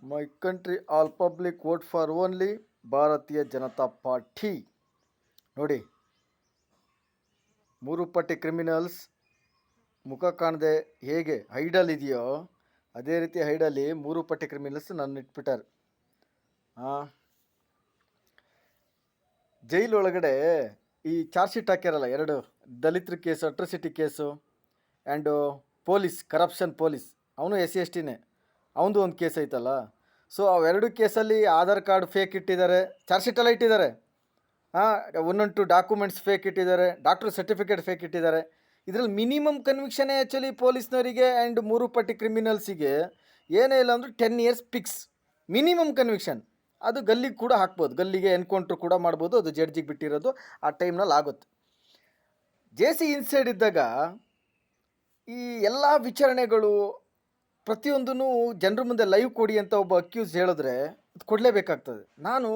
My country all public vote for only Bharatiya Janata party. ನೋಡಿ, ಮೂರು ಪಟ್ಟಿ ಕ್ರಿಮಿನಲ್ಸ್ ಮುಖ ಕಾಣದೆ ಹೇಗೆ ಹೈಡಲ್ ಇದೆಯೋ ಅದೇ ರೀತಿ ಹೈಡಲ್ಲಿ ಮೂರು ಪಟ್ಟಿ ಕ್ರಿಮಿನಲ್ಸ್ ನನ್ನ ಇಟ್ಬಿಟ್ಟಾರೆ. ಜೈಲು ಒಳಗಡೆ ಈ ಚಾರ್ಜ್ ಶೀಟ್ ಹಾಕ್ಯಾರಲ್ಲ, ಎರಡು ದಲಿತರ case, atrocity case and police corruption police, ಅವನು SC STನೇ, ಅವನದು ಒಂದು ಕೇಸ್ ಐತಲ್ಲ. ಸೊ ಅವೆರಡು ಕೇಸಲ್ಲಿ ಆಧಾರ್ ಕಾರ್ಡ್ ಫೇಕ್ ಇಟ್ಟಿದ್ದಾರೆ, ಚಾರ್ಜ್ ಶೀಟೆಲ್ಲ ಇಟ್ಟಿದ್ದಾರೆ. ಒಂದೊಂದು ಡಾಕ್ಯುಮೆಂಟ್ಸ್ ಫೇಕ್ ಇಟ್ಟಿದ್ದಾರೆ, ಡಾಕ್ಟರ್ ಸರ್ಟಿಫಿಕೇಟ್ ಫೇಕ್ ಇಟ್ಟಿದ್ದಾರೆ. ಇದರಲ್ಲಿ ಮಿನಿಮಮ್ ಕನ್ವಿಕ್ಷನೇ ಆ್ಯಕ್ಚುಲಿ ಪೊಲೀಸ್ನವರಿಗೆ ಆ್ಯಂಡ್ ಮೂರು ಪಟ್ಟಿ ಕ್ರಿಮಿನಲ್ಸಿಗೆ ಏನೇ ಇಲ್ಲ ಅಂದರೂ 10 years ಫಿಕ್ಸ್ ಮಿನಿಮಮ್ ಕನ್ವಿಕ್ಷನ್. ಅದು ಗಲ್ಲಿಗೆ ಕೂಡ ಹಾಕ್ಬೋದು, ಗಲ್ಲಿಗೆ ಎನ್ಕೌಂಟ್ರ್ ಕೂಡ ಮಾಡ್ಬೋದು. ಅದು ಜಡ್ಜಿಗೆ ಬಿಟ್ಟಿರೋದು, ಆ ಟೈಮ್ನಲ್ಲಿ ಆಗುತ್ತೆ. JC ಇನ್ಸೈಡ್ ಇದ್ದಾಗ ಈ ಎಲ್ಲ ವಿಚಾರಣೆಗಳು ಪ್ರತಿಯೊಂದೂ ಜನರ ಮುಂದೆ ಲೈವ್ ಕೊಡಿ ಅಂತ ಒಬ್ಬ ಅಕ್ಯೂಸ್ ಹೇಳಿದ್ರೆ ಅದು ಕೊಡಲೇಬೇಕಾಗ್ತದೆ. ನಾನು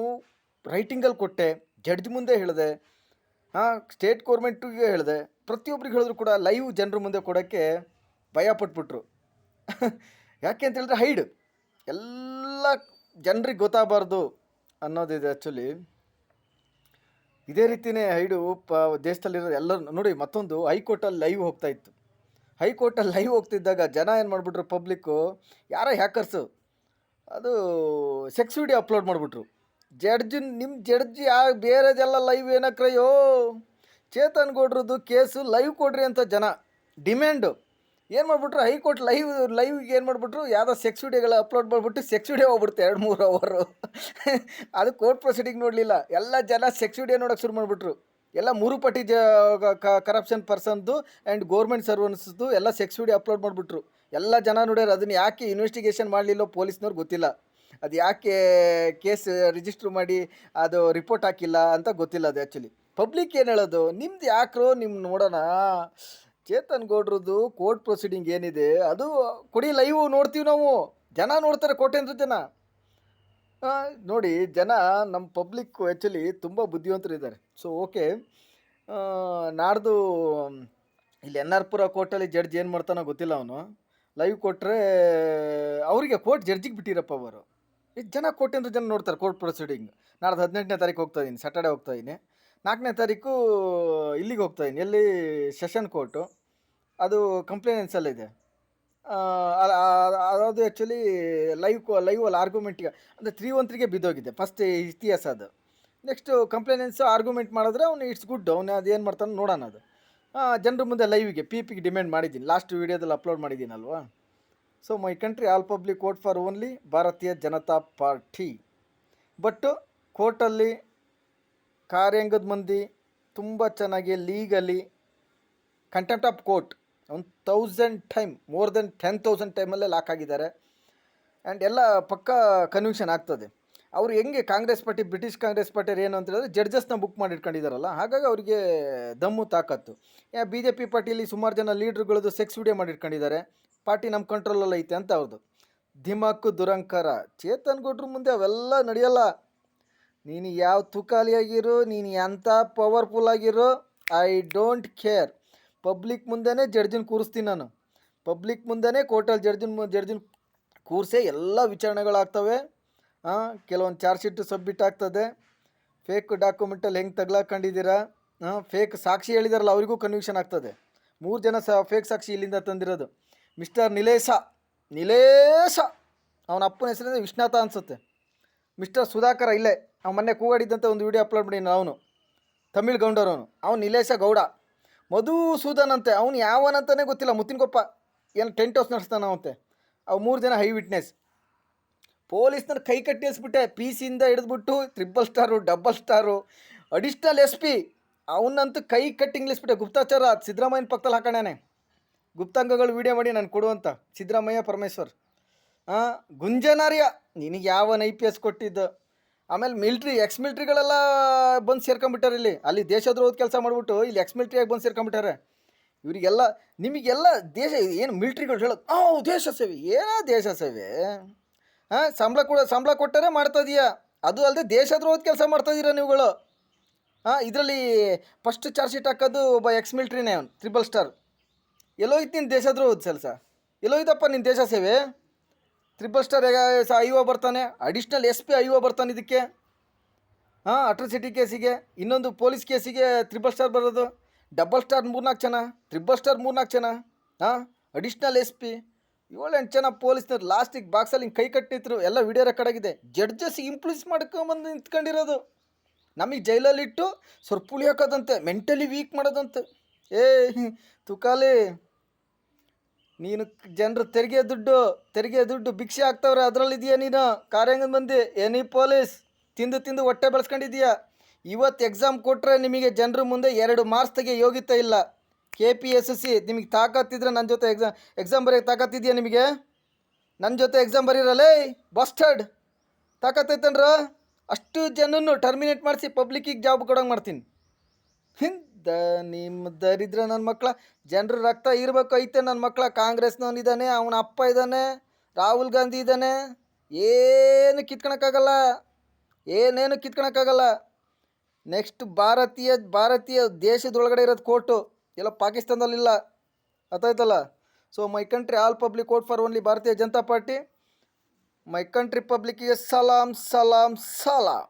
ರೈಟಿಂಗಲ್ಲಿ ಕೊಟ್ಟೆ, ಜಡ್ಜ್ ಮುಂದೆ ಹೇಳಿದೆ, ಸ್ಟೇಟ್ ಗೌರ್ಮೆಂಟಿಗೆ ಹೇಳಿದೆ, ಪ್ರತಿಯೊಬ್ಬರಿಗೆ ಹೇಳಿದ್ರು ಕೂಡ ಲೈವ್ ಜನರ ಮುಂದೆ ಕೊಡೋಕ್ಕೆ ಭಯ ಪಟ್ಬಿಟ್ರು. ಯಾಕೆ ಅಂತ ಹೇಳಿದ್ರೆ ಹೈಡ್ ಎಲ್ಲ ಜನರಿಗೆ ಗೊತ್ತಾಗಬಾರ್ದು ಅನ್ನೋದಿದೆ. ಆ್ಯಕ್ಚುಲಿ ಇದೇ ರೀತಿಯೇ ಹೈಡು ದೇಶದಲ್ಲಿರೋ ಎಲ್ಲರೂ ನೋಡಿ. ಮತ್ತೊಂದು ಹೈಕೋರ್ಟಲ್ಲಿ ಲೈವ್ ಹೋಗ್ತಾ ಇತ್ತು. ಹೈಕೋರ್ಟಲ್ಲಿ ಲೈವ್ ಹೋಗ್ತಿದ್ದಾಗ ಜನ ಏನು ಮಾಡಿಬಿಟ್ರು, ಪಬ್ಲಿಕ್ಕು ಯಾರೋ ಹ್ಯಾಕರ್ಸು ಅದು ಸೆಕ್ಸ್ ವಿಡಿಯೋ ಅಪ್ಲೋಡ್ ಮಾಡಿಬಿಟ್ರು. ನಿಮ್ಮ ಜಡ್ಜ್ ಬೇರೆದೆಲ್ಲ ಲೈವ್ ಏನಕ್ರಯ್ಯೋ, ಚೇತನ್ ಗೌಡ್ರದ್ದು ಕೇಸು ಲೈವ್ ಕೊಡ್ರಿ ಅಂತ ಜನ ಡಿಮ್ಯಾಂಡು. ಏನು ಮಾಡಿಬಿಟ್ರು, ಹೈಕೋರ್ಟ್ ಲೈವ್ಗೆ ಏನು ಮಾಡಿಬಿಟ್ರು, ಯಾವುದೋ ಸೆಕ್ಸ್ ವಿಡಿಯೋಗಳ ಅಪ್ಲೋಡ್ ಮಾಡಿಬಿಟ್ಟು ಸೆಕ್ಸ್ ವಿಡಿಯೋ ಹೋಗ್ಬಿಡ್ತು 2-3 ಅವರು. ಅದು ಕೋರ್ಟ್ ಪ್ರೊಸೀಡಿಂಗ್ ನೋಡಲಿಲ್ಲ, ಎಲ್ಲ ಜನ ಸೆಕ್ಸ್ ವಿಡಿಯೋ ನೋಡೋಕೆ ಶುರು ಮಾಡಿಬಿಟ್ರು. ಎಲ್ಲ ಮೂರು ಪಟ್ಟಿ ಕರಪ್ಷನ್ ಪರ್ಸನ್ದು ಆ್ಯಂಡ್ ಗೌರ್ಮೆಂಟ್ ಸರ್ವೆಂಟ್ಸ್ದು ಎಲ್ಲ ಸೆಕ್ಸ್ ವಿಡಿಯೋ ಅಪ್ಲೋಡ್ ಮಾಡಿಬಿಟ್ರು. ಎಲ್ಲ ಜನ ನೋಡ್ಯಾರ. ಅದನ್ನು ಯಾಕೆ ಇನ್ವೆಸ್ಟಿಗೇಷನ್ ಮಾಡಲಿಲ್ಲ ಪೊಲೀಸ್ನವ್ರು ಗೊತ್ತಿಲ್ಲ, ಅದು ಯಾಕೆ ಕೇಸ್ ರಿಜಿಸ್ಟ್ರ್ ಮಾಡಿ ಅದು ರಿಪೋರ್ಟ್ ಹಾಕಿಲ್ಲ ಅಂತ ಗೊತ್ತಿಲ್ಲ. ಅದು ಆ್ಯಕ್ಚುಲಿ ಪಬ್ಲಿಕ್ ಏನು ಹೇಳೋದು, ನಿಮ್ದು ಯಾಕ್ರೋ ನಿಮ್ಮ ನೋಡೋಣ. ಚೇತನ್ ಗೌಡ್ರದ್ದು ಕೋರ್ಟ್ ಪ್ರೊಸೀಡಿಂಗ್ ಏನಿದೆ ಅದು ಕೊಡಿ, ಲೈವ್ ನೋಡ್ತೀವಿ ನಾವು. ಜನ ನೋಡ್ತಾರೆ, ಕೋಟ್ಯಾಂತರ ಜನ ನೋಡಿ. ಜನ ನಮ್ಮ ಪಬ್ಲಿಕ್ಕು ಆ್ಯಕ್ಚುಲಿ ತುಂಬ ಬುದ್ಧಿವಂತರಿದ್ದಾರೆ. ಸೊ ಓಕೆ, ನಾಡ್ದು ಇಲ್ಲಿ NR ಪುರ ಕೋರ್ಟಲ್ಲಿ ಜಡ್ಜ್ ಏನು ಮಾಡ್ತಾನೋ ಗೊತ್ತಿಲ್ಲ. ಅವನು ಲೈವ್ ಕೊಟ್ಟರೆ ಅವರಿಗೆ ಕೋರ್ಟ್ ಜಡ್ಜಿಗೆ ಬಿಟ್ಟಿರಪ್ಪ ಅವರು. ಇದು ಜನ ಕೋಟ್ಯಾಂತರ ಜನ ನೋಡ್ತಾರೆ ಕೋರ್ಟ್ ಪ್ರೊಸೀಡಿಂಗ್. ನಾಡ್ದು 18ನೇ ತಾರೀಕು ಹೋಗ್ತಾಯಿದ್ದೀನಿ, ಸ್ಯಾಟರ್ಡೆ ಹೋಗ್ತಾಯಿದ್ದೀನಿ. 4ನೇ ತಾರೀಕು ಇಲ್ಲಿಗೆ ಹೋಗ್ತಾಯಿದ್ದೀನಿ, ಎಲ್ಲಿ ಸೆಷನ್ ಕೋರ್ಟು, ಅದು ಕಂಪ್ಲೇನೆನ್ಸಲ್ಲಿದೆ. ಅದು ಆ್ಯಕ್ಚುಲಿ ಲೈವಲ್ಲಿ ಆರ್ಗ್ಯುಮೆಂಟಿಗೆ ಅಂದರೆ 313ಗೆ ಬಿದ್ದೋಗಿದೆ ಫಸ್ಟ್ ಇತಿಹಾಸ. ಅದು ನೆಕ್ಸ್ಟು ಕಂಪ್ಲೇನೆನ್ಸು ಆರ್ಗ್ಯುಮೆಂಟ್ ಮಾಡಿದ್ರೆ ಅವ್ನು ಇಟ್ಸ್ ಗುಡ್, ಅವನು ಅದೇನು ಮಾಡ್ತಾನೆ ನೋಡೋಣ. ಅದು ಜನರ ಮುಂದೆ ಲೈವ್ಗೆ PPಗೆ ಡಿಮ್ಯಾಂಡ್ ಮಾಡಿದ್ದೀನಿ, ಲಾಸ್ಟ್ ವೀಡಿಯೋದಲ್ಲಿ ಅಪ್ಲೋಡ್ ಮಾಡಿದ್ದೀನಲ್ವಾ. So my country all public vote for only Bharatiya Janata Party. But ಕೋರ್ಟಲ್ಲಿ ಕಾರ್ಯಾಂಗದ ಮಂದಿ ತುಂಬ ಚೆನ್ನಾಗಿ legally contempt of court 1000 time, more than 10,000 ಟೈಮಲ್ಲೇ ಲಾಕ್ ಆಗಿದ್ದಾರೆ. ಆ್ಯಂಡ್ ಎಲ್ಲ ಪಕ್ಕ ಕನ್ವಿಕ್ಷನ್ ಆಗ್ತದೆ. ಅವರು ಹೆಂಗೆ ಕಾಂಗ್ರೆಸ್ ಪಾರ್ಟಿ, ಬ್ರಿಟಿಷ್ ಕಾಂಗ್ರೆಸ್ ಪಾರ್ಟಿಯರು ಏನು ಅಂತ ಹೇಳಿದ್ರೆ ಜಡ್ಜಸ್ನ ಬುಕ್ ಮಾಡಿಟ್ಕೊಂಡಿದ್ದಾರಲ್ಲ, ಹಾಗಾಗಿ ಅವರಿಗೆ ದಮ್ಮು ತಾಕತ್ತು. BJP ಪಾರ್ಟಿಯಲ್ಲಿ ಸುಮಾರು ಜನ ಲೀಡ್ರುಗಳದ್ದು ಸೆಕ್ಸ್ ವಿಡಿಯೋ ಮಾಡಿಟ್ಕೊಂಡಿದ್ದಾರೆ, ಪಾರ್ಟಿ ನಮ್ಮ ಕಂಟ್ರೋಲಲ್ಲಿ ಐತೆ ಅಂತ ಅವ್ರದ್ದು ಧಿಮಾಕು ದುರಂಕಾರ. ಚೇತನ್ ಗೌಡ್ರ ಮುಂದೆ ಅವೆಲ್ಲ ನಡೆಯಲ್ಲ. ನೀನು ಯಾವ ತುಕಾಲಿಯಾಗಿರೋ, ನೀನು ಎಂಥ ಪವರ್ಫುಲ್ ಆಗಿರೋ, ಐ ಡೋಂಟ್ ಕೇರ್. ಪಬ್ಲಿಕ್ ಮುಂದೆನೇ ಜಡ್ಜಿನ ಕೂರಿಸ್ತೀನಿ ನಾನು. ಪಬ್ಲಿಕ್ ಮುಂದೆನೇ ಕೋರ್ಟಲ್ಲಿ ಜಡ್ಜಿನ ಕೂರಿಸೇ ಎಲ್ಲ ವಿಚಾರಣೆಗಳಾಗ್ತವೆ. ಕೆಲವೊಂದು ಚಾರ್ಜ್ ಶೀಟು ಸಬ್ಮಿಟ್ ಆಗ್ತದೆ. ಫೇಕ್ ಡಾಕ್ಯುಮೆಂಟಲ್ಲಿ ಹೆಂಗೆ ತಗ್ಲಾಕೊಂಡಿದ್ದೀರಾ, ಫೇಕ್ ಸಾಕ್ಷಿ ಹೇಳಿದಾರಲ್ಲ ಅವರಿಗೂ ಕನ್ವಿಕ್ಷನ್ ಆಗ್ತದೆ. 3 ಜನ ಫೇಕ್ ಸಾಕ್ಷಿ ಇಲ್ಲಿಂದ ತಂದಿರೋದು. ಮಿಸ್ಟರ್ ನಿಲೇಶ, ಅವನ ಅಪ್ಪನ ಹೆಸರಿಂದ ವಿಶ್ವನಾಥ ಅನಿಸುತ್ತೆ. ಮಿಸ್ಟರ್ ಸುಧಾಕರ, ಇಲ್ಲೇ ಅವ್ನು ಮೊನ್ನೆ ಕೂಗಾಡಿದ್ದಂಥ ಒಂದು ವಿಡಿಯೋ ಅಪ್ಲೋಡ್ ಮಾಡಿ, ಅವನು ತಮಿಳ್ ಗೌಂಡರವನು, ಅವನು ನಿಲೇಶ ಗೌಡ. ಮಧುಸೂದನ್ ಅಂತೆ, ಅವನು ಯಾವನಂತಲೇ ಗೊತ್ತಿಲ್ಲ. ಮುತ್ತಿನಕೊಪ್ಪ ಏನು ಟೆಂಟ್ ಹೌಸ್ ನಡೆಸ್ತಾನಂತೆ. ಅವು 3 ಜನ ಹೈ ವಿಟ್ನೆಸ್. ಪೊಲೀಸ್ನವ್ರು ಕೈ ಕಟ್ಟಿಸ್ಬಿಟ್ಟೆ, PC ಹಿಡಿದ್ಬಿಟ್ಟು 3 star, 2 star, additional SP ಅವನಂತೂ ಕೈ ಕಟ್ಟಿ ಇಂಗ್ಲಿಸ್ಬಿಟ್ಟೆ. ಗುಪ್ತಾಚಾರ ಸಿದ್ದರಾಮಯ್ಯನ ಪಕ್ಕದಲ್ಲಿ ಹಾಕೋಣೆ, ಗುಪ್ತಾಂಗಗಳು ವೀಡಿಯೋ ಮಾಡಿ ನಾನು ಕೊಡುವಂಥ ಸಿದ್ದರಾಮಯ್ಯ ಪರಮೇಶ್ವರ್. ಗುಂಜನಾರ್ಯ, ನಿನಗೆ ಯಾವನ IPS ಕೊಟ್ಟಿದ್ದು. ಆಮೇಲೆ ಎಕ್ಸ್ ಮಿಲ್ಟ್ರಿಗಳೆಲ್ಲ ಬಂದು ಸೇರ್ಕೊಂಬಿಟ್ಟಾರೆ ಇಲ್ಲಿ. ಅಲ್ಲಿ ದೇಶದ್ರೋಹದ ಕೆಲಸ ಮಾಡಿಬಿಟ್ಟು ಇಲ್ಲಿ ಮಿಲ್ಟ್ರಿಯಾಗಿ ಬಂದು ಸೇರ್ಕೊಂಬಿಟ್ಟಾರೆ. ಇವರಿಗೆಲ್ಲ ನಿಮಗೆಲ್ಲ ದೇಶ ಏನು ಮಿಲ್ಟ್ರಿಗಳು ಹೇಳೋದು, ದೇಶ ಸೇವೆ, ಏನೋ ದೇಶ ಸೇವೆ. ಸಂಬಳ ಕೊಟ್ಟರೆ ಮಾಡ್ತಾಯಿದೀಯಾ, ಅದು ಅಲ್ಲದೆ ದೇಶದ್ರೋಹದ ಕೆಲಸ ಮಾಡ್ತಾಯಿದ್ದೀರಾ ನೀವುಗಳು. ಇದರಲ್ಲಿ ಫಸ್ಟ್ ಚಾರ್ಜ್ ಶೀಟ್ ಹಾಕೋದು ಒಬ್ಬ ಮಿಲ್ಟ್ರಿನೇ, ಅವನು 3 ಸ್ಟಾರ್. ಎಲ್ಲೋಯ್ತು ನಿನ್ನ ದೇಶದ್ರೋಹದ ಕೆಲಸ, ಎಲ್ಲೋಯ್ತಪ್ಪ ನಿನ್ನ ದೇಶ ಸೇವೆ. 3 ಸ್ಟಾರ್ ಐ ಒ ಬರ್ತಾನೆ, ಅಡಿಷ್ನಲ್ SP ಐ ಒ ಬರ್ತಾನೆ ಇದಕ್ಕೆ. ಹಾಂ, ಅಟ್ರಾಸಿಟಿ ಕೇಸಿಗೆ. ಇನ್ನೊಂದು ಪೊಲೀಸ್ ಕೇಸಿಗೆ 3 ಸ್ಟಾರ್ ಬರೋದು. 2 ಸ್ಟಾರ್ 3-4 ಜನ, 3 ಸ್ಟಾರ್ 3-4 ಜನ. ಹಾಂ, ಅಡಿಷ್ನಲ್ SP 7-8 ಜನ ಪೊಲೀಸ್ನವ್ರು ಲಾಸ್ಟಿಗೆ ಬಾಕ್ಸಲ್ಲಿ ಹಿಂಗೆ ಕೈ ಕಟ್ಟಿದ್ರು. ಎಲ್ಲ ವಿಡಿಯೋ ರೆಕಾರ್ಡ್ ಆಗಿದೆ. ಜಡ್ಜಸ್ ಇಂಪ್ಲೂಸ್ ಮಾಡ್ಕೊಂಬಂದು ನಿಂತ್ಕೊಂಡಿರೋದು. ನಮಗೆ ಜೈಲಲ್ಲಿಟ್ಟು ಸ್ವಲ್ಪ ಪುಳಿ ಹಾಕೋದಂತೆ, ಮೆಂಟಲಿ ವೀಕ್ ಮಾಡೋದಂತೆ. ಏ ತುಕಾಲಿ, ನೀನು ಜನರು ತೆರಿಗೆ ದುಡ್ಡು ಭಿಕ್ಷೆ ಹಾಕ್ತವ್ರೆ, ಅದರಲ್ಲಿದೆಯಾ ನೀನು? ಕಾರ್ಯಾಂಗದ ಮಂದಿ ಎನಿ ಪೊಲೀಸ್ ತಿಂದು ಹೊಟ್ಟೆ ಬೆಳೆಸ್ಕೊಂಡಿದೀಯಾ. ಇವತ್ತು ಎಕ್ಸಾಮ್ ಕೊಟ್ಟರೆ ನಿಮಗೆ ಜನರ ಮುಂದೆ 2 ಮಾರ್ಕ್ಸ್ ತೆಗೆ ಯೋಗ್ಯತೆ ಇಲ್ಲ. KPSC ನಿಮಗೆ ತಾಕತ್ತಿದ್ರೆ ನನ್ನ ಜೊತೆ ಎಕ್ಸಾಮ್ ಬರೆಯೋಕ್ಕೆ ತಾಕತ್ತಿದೆಯಾ ನಿಮಗೆ? ನನ್ನ ಜೊತೆ ಎಕ್ಸಾಮ್ ಬರೀರಲ್ಲೇ ಬಸ್ಟರ್ಡ್. ತಾಕತ್ತೈತನ್ರ? ಅಷ್ಟು ಜನನ್ನು ಟರ್ಮಿನೇಟ್ ಮಾಡಿಸಿ ಪಬ್ಲಿಕ್ಕಿಗೆ ಜಾಬ್ ಕೊಡೋಂಗೆ ಮಾಡ್ತೀನಿ. ನಿಮ್ಮ ದರಿದ್ರ ನನ್ನ ಮಕ್ಕಳ. ಜನರ ರಕ್ತ ಇರಬೇಕು ಐತೆ ನನ್ನ ಮಕ್ಕಳ. ಕಾಂಗ್ರೆಸ್ನವನಿದ್ದಾನೆ, ಅವನ ಅಪ್ಪ ಇದ್ದಾನೆ, ರಾಹುಲ್ ಗಾಂಧಿ ಇದ್ದಾನೆ. ಏನು ಏನೇನು ಕಿತ್ಕೊಳಕ್ಕಾಗಲ್ಲ. ನೆಕ್ಸ್ಟ್ ಭಾರತೀಯ ದೇಶದೊಳಗಡೆ ಇರೋದು ಕೋರ್ಟು, ಎಲ್ಲ ಪಾಕಿಸ್ತಾನದಲ್ಲಿಲ್ಲ. ಅರ್ಥಾಯ್ತಲ್ಲ? So my country all public vote for only Bharatiya Janata Party. My country ಪಬ್ಲಿಕ್ಕಿಗೆ ಸಲಾಂ ಸಲಾಂ ಸಲಾಂ.